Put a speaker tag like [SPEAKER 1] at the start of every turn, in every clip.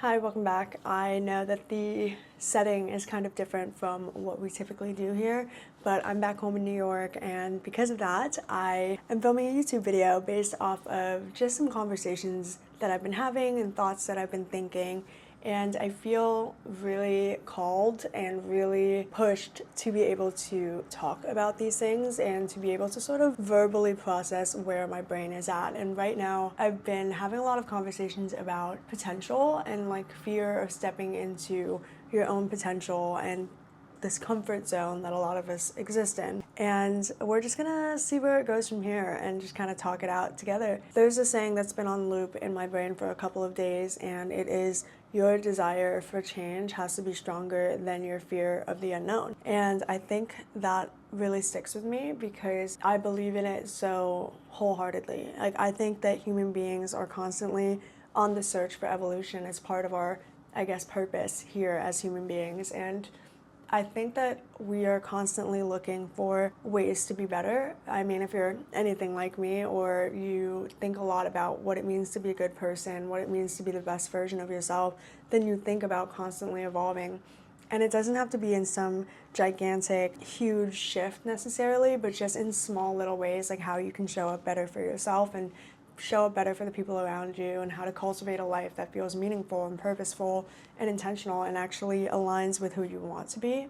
[SPEAKER 1] Hi, welcome back. I know that the setting is kind of different from what we typically do here, but I'm back home in New York, and because of that, I am filming a YouTube video based off of just some conversations that I've been having and thoughts that I've been thinking. And I feel really called and really pushed to be able to talk about these things and to be able to sort of verbally process where my brain is at. And right now, I've been having a lot of conversations about potential and like fear of stepping into your own potential and this comfort zone that a lot of us exist in. And we're just gonna see where it goes from here and just kind of talk it out together. There's a saying that's been on loop in my brain for a couple of days, and it is, your desire for change has to be stronger than your fear of the unknown. And I think that really sticks with me because I believe in it so wholeheartedly. Like, I think that human beings are constantly on the search for evolution as part of our, I guess, purpose here as human beings. And I think that we are constantly looking for ways to be better. I mean, if you're anything like me, or you think a lot about what it means to be a good person, what it means to be the best version of yourself, then you think about constantly evolving. And it doesn't have to be in some gigantic, huge shift necessarily, but just in small little ways, like how you can show up better for yourself and show up better for the people around you, and how to cultivate a life that feels meaningful and purposeful and intentional and actually aligns with who you want to be.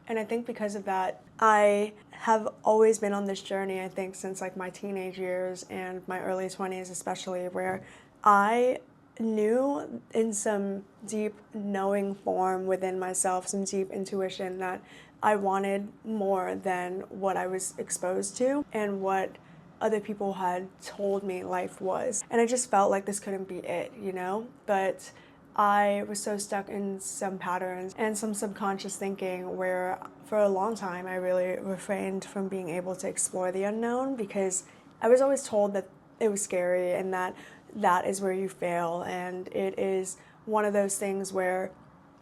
[SPEAKER 1] And I think because of that, I have always been on this journey, I think, since like my teenage years and my early 20s especially, where I knew in some deep knowing form within myself, some deep intuition, that I wanted more than what I was exposed to and what other people had told me life was. And I just felt like this couldn't be it, you know? But I was so stuck in some patterns and some subconscious thinking where for a long time I really refrained from being able to explore the unknown, because I was always told that it was scary and that that is where you fail. And it is one of those things where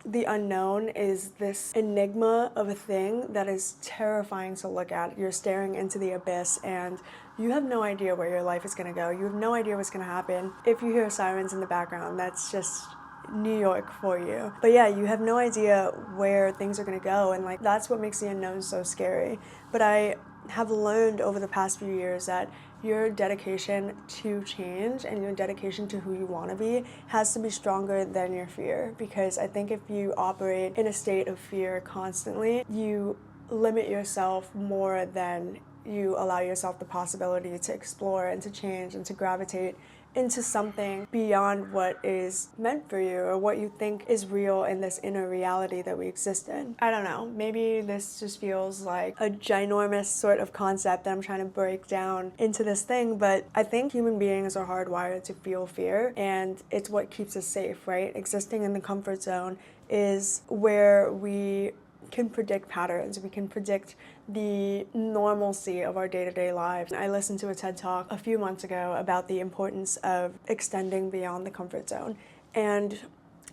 [SPEAKER 1] the unknown is this enigma of a thing that is terrifying to look at. You're staring into the abyss and you have no idea where your life is going to go. You have no idea what's going to happen. If you hear sirens in the background, that's just New York for you. But yeah, you have no idea where things are going to go, and like that's what makes the unknown so scary. But I have learned over the past few years that your dedication to change and your dedication to who you want to be has to be stronger than your fear, because I think if you operate in a state of fear constantly, you limit yourself more than you allow yourself the possibility to explore and to change and to gravitate into something beyond what is meant for you or what you think is real in this inner reality that we exist in. I don't know, maybe this just feels like a ginormous sort of concept that I'm trying to break down into this thing, but I think human beings are hardwired to feel fear, and it's what keeps us safe, right? Existing in the comfort zone is where we can predict patterns. We can predict the normalcy of our day-to-day lives. I listened to a TED Talk a few months ago about the importance of extending beyond the comfort zone. And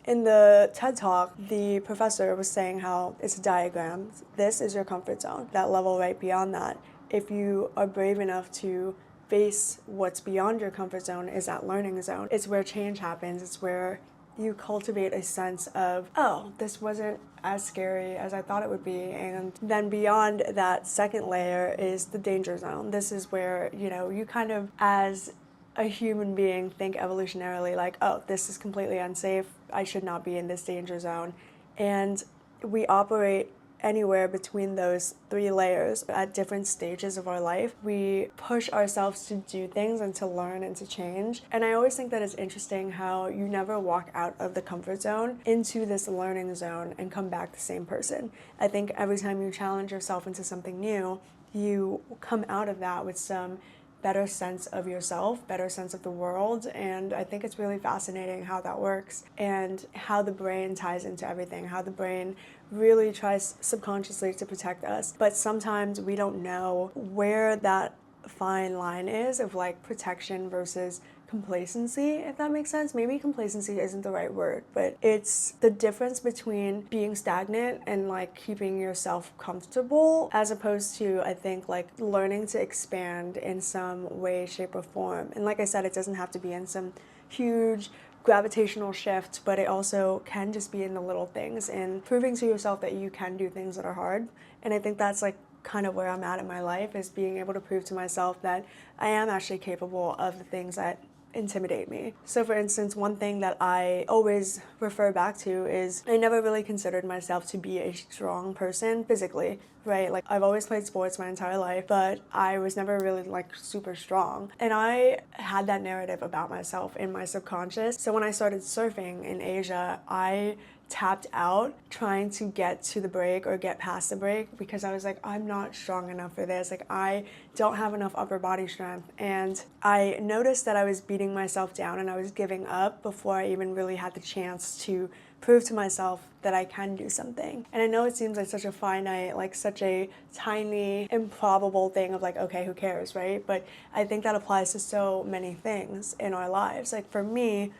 [SPEAKER 1] in the TED Talk, the professor was saying how it's a diagram. This is your comfort zone. That level right beyond that, if you are brave enough to face what's beyond your comfort zone, is that learning zone. It's where change happens. It's where you cultivate a sense of, oh, this wasn't as scary as I thought it would be. And then beyond that second layer is the danger zone. This is where, you know, you kind of, as a human being, think evolutionarily like, oh, this is completely unsafe. I should not be in this danger zone. And we operate anywhere between those three layers at different stages of our life. We push ourselves to do things and to learn and to change. And I always think that it's interesting how you never walk out of the comfort zone into this learning zone and come back the same person. I think every time you challenge yourself into something new, you come out of that with some better sense of yourself, better sense of the world. And I think it's really fascinating how that works and how the brain ties into everything, how the brain really tries subconsciously to protect us. But sometimes we don't know where that fine line is of like protection versus complacency, if that makes sense. Maybe complacency isn't the right word, but it's the difference between being stagnant and like keeping yourself comfortable, as opposed to, I think, like learning to expand in some way, shape, or form. And like I said, it doesn't have to be in some huge gravitational shift, but it also can just be in the little things and proving to yourself that you can do things that are hard. And I think that's like kind of where I'm at in my life, is being able to prove to myself that I am actually capable of the things that intimidate me. So for instance, one thing that I always refer back to is I never really considered myself to be a strong person physically, right? Like I've always played sports my entire life, but I was never really like super strong. And I had that narrative about myself in my subconscious. So when I started surfing in Asia, I tapped out trying to get to the break or get past the break because I was like, I'm not strong enough for this. Like I don't have enough upper body strength. And I noticed that I was beating myself down and I was giving up before I even really had the chance to prove to myself that I can do something. And I know it seems like such a finite, like such a tiny, improbable thing of like, okay, who cares, right? But I think that applies to so many things in our lives. Like for me,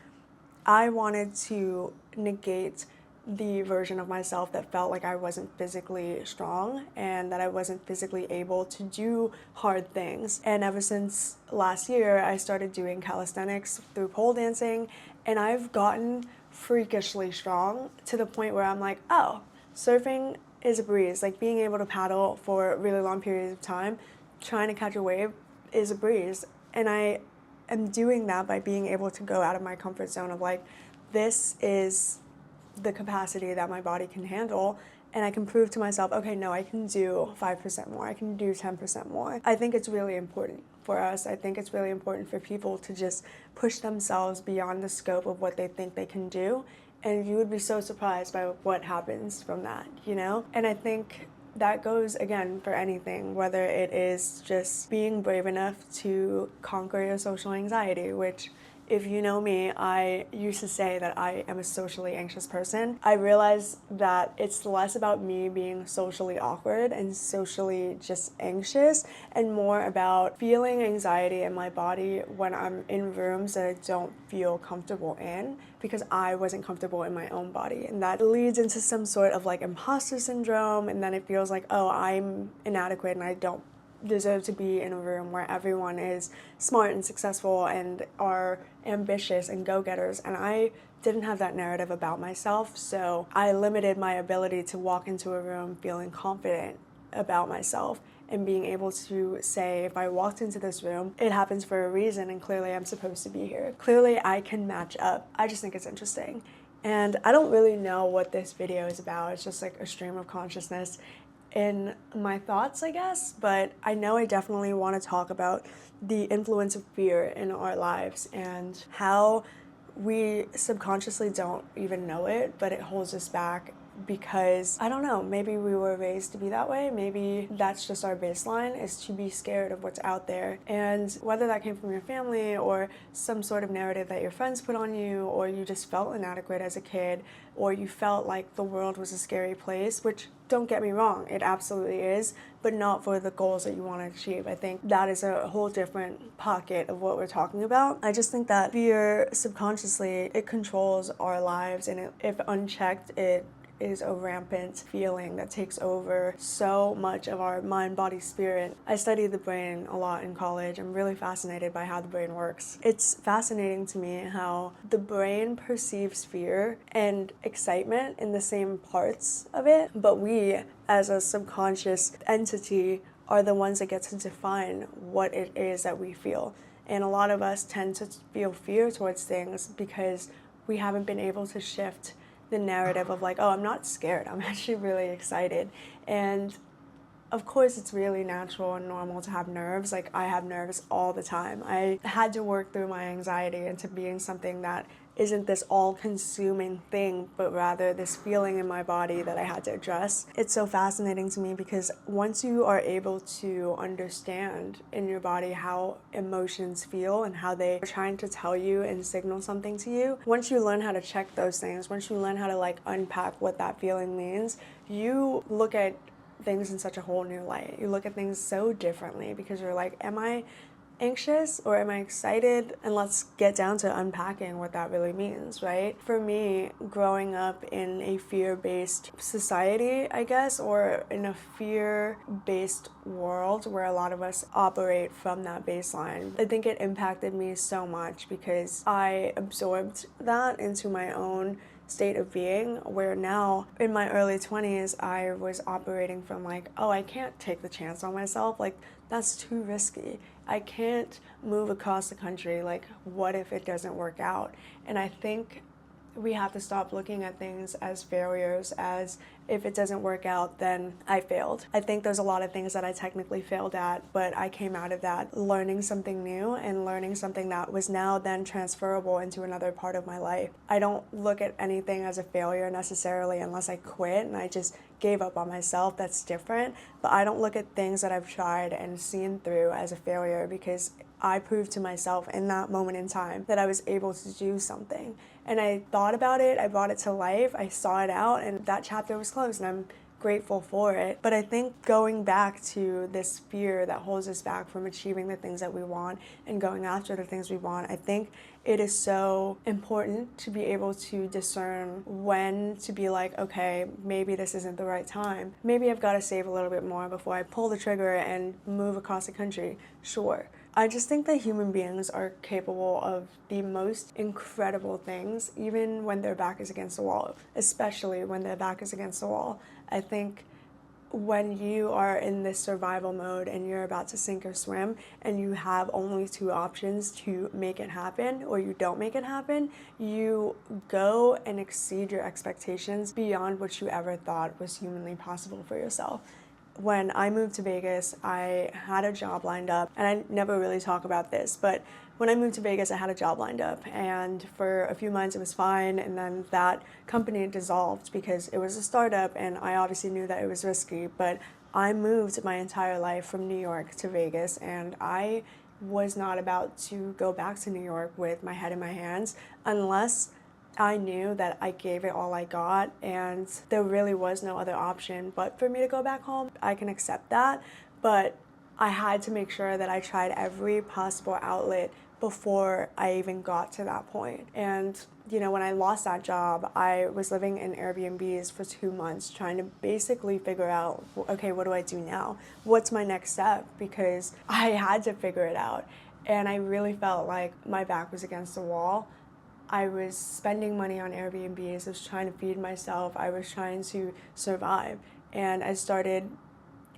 [SPEAKER 1] I wanted to negate the version of myself that felt like I wasn't physically strong and that I wasn't physically able to do hard things. And ever since last year, I started doing calisthenics through pole dancing, and I've gotten freakishly strong to the point where I'm like, oh, surfing is a breeze. Like being able to paddle for really long periods of time, trying to catch a wave is a breeze. And I am doing that by being able to go out of my comfort zone of like, this is the capacity that my body can handle, and I can prove to myself, okay, no, I can do 5% more, I can do 10% more. I think it's really important for us. I think it's really important for people to just push themselves beyond the scope of what they think they can do, and you would be so surprised by what happens from that, you know? And I think that goes again for anything, whether it is just being brave enough to conquer your social anxiety, which if you know me, I used to say that I am a socially anxious person. I realized that it's less about me being socially awkward and socially just anxious and more about feeling anxiety in my body when I'm in rooms that I don't feel comfortable in because I wasn't comfortable in my own body. And that leads into some sort of like imposter syndrome, and then it feels like, oh, I'm inadequate and I don't deserve to be in a room where everyone is smart and successful and are ambitious and go-getters, and I didn't have that narrative about myself, so I limited my ability to walk into a room feeling confident about myself and being able to say, if I walked into this room, it happens for a reason and clearly I'm supposed to be here. Clearly I can match up. I just think it's interesting. And I don't really know what this video is about. It's just like a stream of consciousness in my thoughts, I guess, but I know I definitely want to talk about the influence of fear in our lives and how we subconsciously don't even know it, but it holds us back because, I don't know, maybe we were raised to be that way. Maybe that's just our baseline, is to be scared of what's out there. And whether that came from your family or some sort of narrative that your friends put on you, or you just felt inadequate as a kid, or you felt like the world was a scary place, which, don't get me wrong, it absolutely is, but not for the goals that you want to achieve. I think that is a whole different pocket of what we're talking about. I just think that fear subconsciously, it controls our lives, and if unchecked, it is a rampant feeling that takes over so much of our mind, body, spirit. I studied the brain a lot in college. I'm really fascinated by how the brain works. It's fascinating to me how the brain perceives fear and excitement in the same parts of it, but we, as a subconscious entity, are the ones that get to define what it is that we feel. And a lot of us tend to feel fear towards things because we haven't been able to shift the narrative of like, oh, I'm not scared, I'm actually really excited. And of course it's really natural and normal to have nerves. Like I have nerves all the time. I had to work through my anxiety into being something that isn't this all-consuming thing, but rather this feeling in my body that I had to address. It's so fascinating to me because once you are able to understand in your body how emotions feel and how they are trying to tell you and signal something to you, once you learn how to check those things, once you learn how to like unpack what that feeling means, you look at things in such a whole new light. You look at things so differently because you're like, am I anxious or am I excited? And let's get down to unpacking what that really means, right? For me, growing up in a fear-based society, I guess, or in a fear-based world where a lot of us operate from that baseline, I think it impacted me so much because I absorbed that into my own state of being, where now in my early 20s I was operating from like, oh, I can't take the chance on myself, like that's too risky. I can't move across the country, like what if it doesn't work out? And I think we have to stop looking at things as failures, as if it doesn't work out, then I failed. I think there's a lot of things that I technically failed at, but I came out of that learning something new and learning something that was now then transferable into another part of my life. I don't look at anything as a failure necessarily unless I quit and I just gave up on myself. That's different. But I don't look at things that I've tried and seen through as a failure because I proved to myself in that moment in time that I was able to do something. And I thought about it, I brought it to life, I saw it out, and that chapter was closed, and I'm grateful for it. But I think going back to this fear that holds us back from achieving the things that we want and going after the things we want, I think it is so important to be able to discern when to be like, okay, maybe this isn't the right time. Maybe I've got to save a little bit more before I pull the trigger and move across the country. Sure. I just think that human beings are capable of the most incredible things, even when their back is against the wall, especially when their back is against the wall. I think when you are in this survival mode and you're about to sink or swim and you have only two options to make it happen or you don't make it happen, you go and exceed your expectations beyond what you ever thought was humanly possible for yourself. When I moved to Vegas, I had a job lined up, and I never really talk about this, but when I moved to Vegas, I had a job lined up, and for a few months it was fine, and then that company dissolved because it was a startup, and I obviously knew that it was risky, but I moved my entire life from New York to Vegas, and I was not about to go back to New York with my head in my hands unless I knew that I gave it all I got and there really was no other option but for me to go back home. I can accept that, but I had to make sure that I tried every possible outlet before I even got to that point. And you know, when I lost that job, I was living in Airbnbs for 2 months trying to basically figure out, okay, what do I do now? What's my next step? Because I had to figure it out. And I really felt like my back was against the wall. I was spending money on Airbnbs, I was trying to feed myself, I was trying to survive. And I started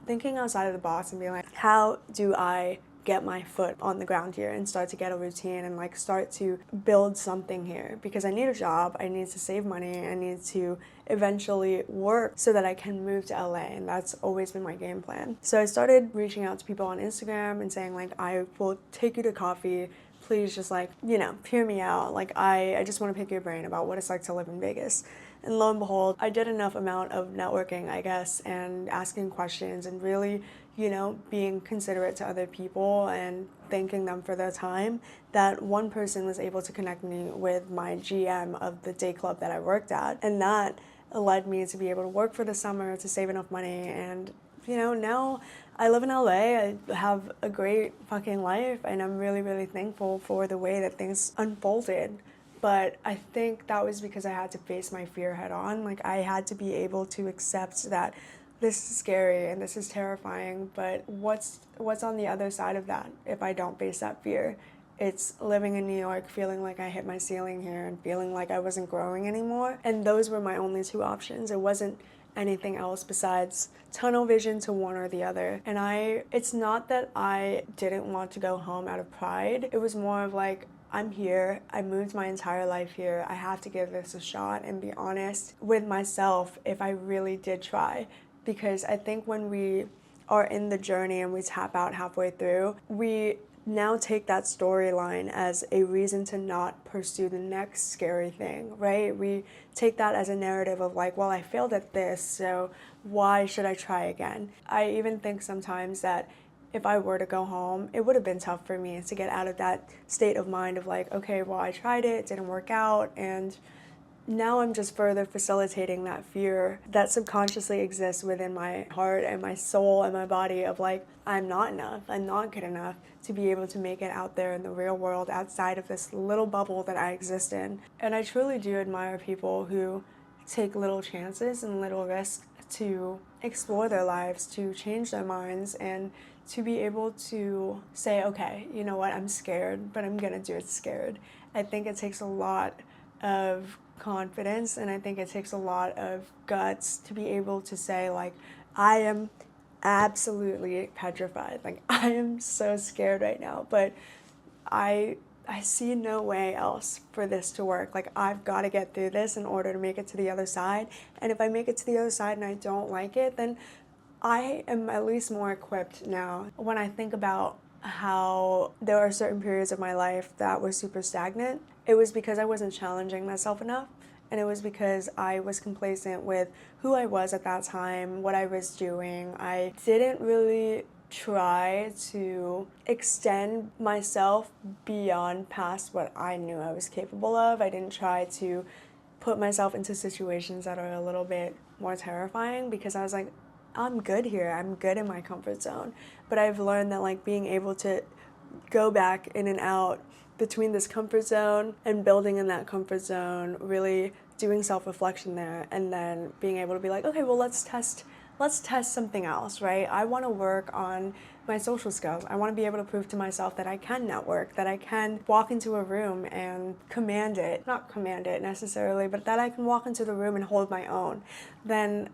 [SPEAKER 1] thinking outside of the box and being like, how do I get my foot on the ground here and start to get a routine and like start to build something here? Because I need a job, I need to save money, I need to eventually work so that I can move to LA, and that's always been my game plan. So I started reaching out to people on Instagram and saying like, I will take you to coffee, please just like, you know, hear me out. Like I just want to pick your brain about what it's like to live in Vegas. And lo and behold, I did enough amount of networking, I guess, and asking questions and really, you know, being considerate to other people and thanking them for their time, that one person was able to connect me with my GM of the day club that I worked at. And that led me to be able to work for the summer to save enough money. And you know, now I live in LA, I have a great fucking life, and I'm really, really thankful for the way that things unfolded. But I think that was because I had to face my fear head on. Like I had to be able to accept that this is scary and this is terrifying, but what's on the other side of that if I don't face that fear? It's living in New York, feeling like I hit my ceiling here and feeling like I wasn't growing anymore. And those were my only two options. It wasn't anything else besides tunnel vision to one or the other. And it's not that I didn't want to go home out of pride. It was more of like, I'm here, I moved my entire life here, I have to give this a shot and be honest with myself if I really did try. Because I think when we are in the journey and we tap out halfway through, we now take that storyline as a reason to not pursue the next scary thing, right? We take that as a narrative of like, well, I failed at this, so why should I try again? I even think sometimes that if I were to go home, it would have been tough for me to get out of that state of mind of like, okay, well, I tried it, it didn't work out, and now I'm just further facilitating that fear that subconsciously exists within my heart and my soul and my body of like, I'm not enough, I'm not good enough to be able to make it out there in the real world outside of this little bubble that I exist in. And I truly do admire people who take little chances and little risks to explore their lives, to change their minds, and to be able to say, okay, you know what, I'm scared, but I'm gonna do it scared. I think it takes a lot of confidence, and I think it takes a lot of guts to be able to say, like, I am absolutely petrified. Like, I am so scared right now, but I see no way else for this to work. Like, I've got to get through this in order to make it to the other side. And if I make it to the other side and I don't like it, then I am at least more equipped now. When I think about how there are certain periods of my life that were super stagnant, it was because I wasn't challenging myself enough. And it was because I was complacent with who I was at that time, what I was doing. I didn't really try to extend myself beyond past what I knew I was capable of. I didn't try to put myself into situations that are a little bit more terrifying because I was like, I'm good here. I'm good in my comfort zone. But I've learned that like being able to go back in and out between this comfort zone and building in that comfort zone, really doing self-reflection there, and then being able to be like, okay, well, let's test something else, right? I want to work on my social skills. I want to be able to prove to myself that I can network, that I can walk into a room and command it, not command it necessarily, but that I can walk into the room and hold my own. Then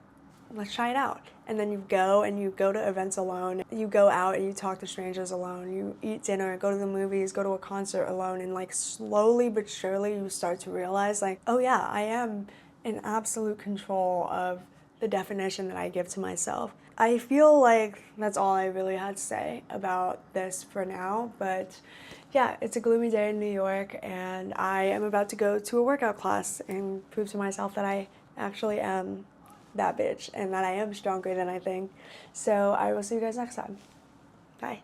[SPEAKER 1] let's try it out. And then you go to events alone, you go out and you talk to strangers alone, you eat dinner, go to the movies, go to a concert alone, and like slowly but surely you start to realize like, oh yeah, I am in absolute control of the definition that I give to myself. I feel like that's all I really had to say about this for now, but yeah, it's a gloomy day in New York and I am about to go to a workout class and prove to myself that I actually am that bitch and that I am stronger than I think. So I will see you guys next time. Bye.